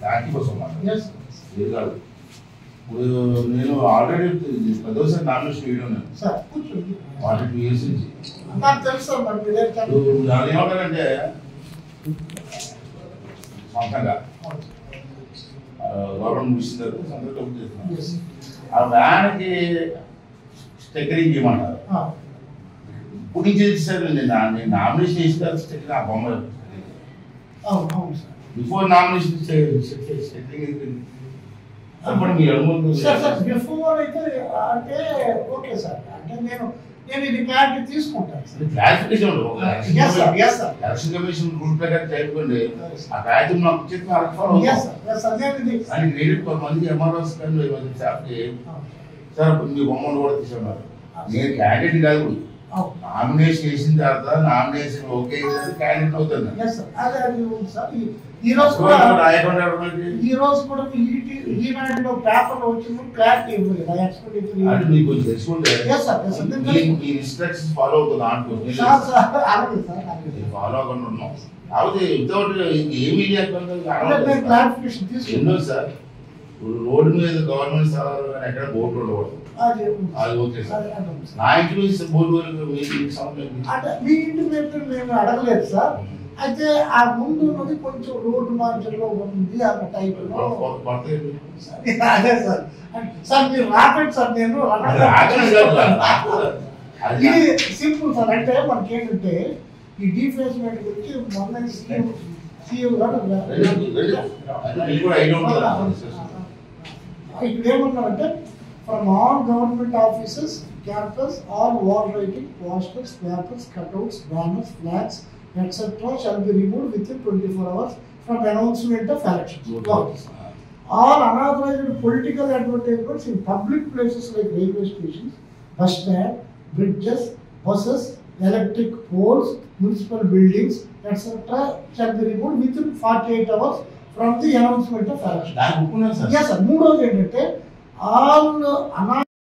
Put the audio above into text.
దానికి కోసం Yes. ఇది కాదు. ఇప్పుడు నేను ఆల్రెడీ 10వ నామినేషన్ వేయడం నేను సార్ కూర్చోండి. 42 years నుంచి. నాకు తెలుసు సార్ మరి మీరే దాని ఏమంటారంటే సొంతంగా గవర్నమెంట్ ముగిసిందారు సందర్భం చేస్తున్నారు. ఆ వ్యాన్కి స్టెక్కరింగ్ చేయమన్నారు. ఇప్పుడు నుంచి చేశారు. నేను నామినేషన్ చేసిన స్టెక్కరింగ్ ఆ బొమ్మ బిఫోర్ నామినేషన్ స్టెక్కరింగ్ అప్పుడు మీరు అనుకుంటుంది సార్ బిఫోర్ అయితే అంటే ఓకే సార్ అంటే నేను ఇది క్లారిటీ తీసుకుంటాను sir. Clarification election commission rule ప్రకారం చదువుకోండి. ఆ కాగితం నాకు చెప్పి అని క్రెడిట్ కొంతమంది ఎంఆర్ఓస్ కానీ సార్ మీ బొమ్మలు కూడా తీసుకున్నారు. నేను క్యాండిడేట్ కాదు. నామినేషన్ చేసిన తర్వాత నామినేషన్ ఓకే క్యాండిడేట్ అవుతుంది. ఈ రోజు కూడా ఈనాడులో పేపర్లో వచ్చిన క్లారిటీ ఇవ్వలేదు. మీకు తెలుసుకుంటే మీ ఇన్స్ట్రక్షన్స్ ఫాలో అవుతుంది ఫాలో అవ్వకుండా ఉన్నాం. కాకపోతే వితౌట్ ఏమీ లేకుండా ఎన్నో సార్ రోడ్డు మీద గవర్నమెంట్ స్థలాలు ఎక్కడ బోర్డు ఉండకూడదు. అది ఓకే సార్. నా ఇంటి నుంచి బోర్డు వరకు మీ ఇంటి మీద మేము అడగలేదు సార్. అయితే ఆ ముందు ఉన్నది కొంచెం రోడ్డు మార్గంలో ఉంది అన్న టైప్ అదే సార్. సార్ మీరు రాకండి సార్. నేను సింపుల్ సార్. అంటే మనకి ఏంటంటే ఈ డిఫేస్మెంట్ గురించి మొన్న సీఎం గారు ఇక్కడ ఏమన్నారంటే from all government offices campus all wall writing posters papers cutouts banners flags etc. shall be removed within 24 hours from announcement of elections. All unauthorized political advertisements in public places like railway stations, bus stand, bridges, buses, electric poles, municipal buildings, etc. shall be removed within 48 hours from the announcement of elections. Yes, sir. Moodovi ఏంటంటే all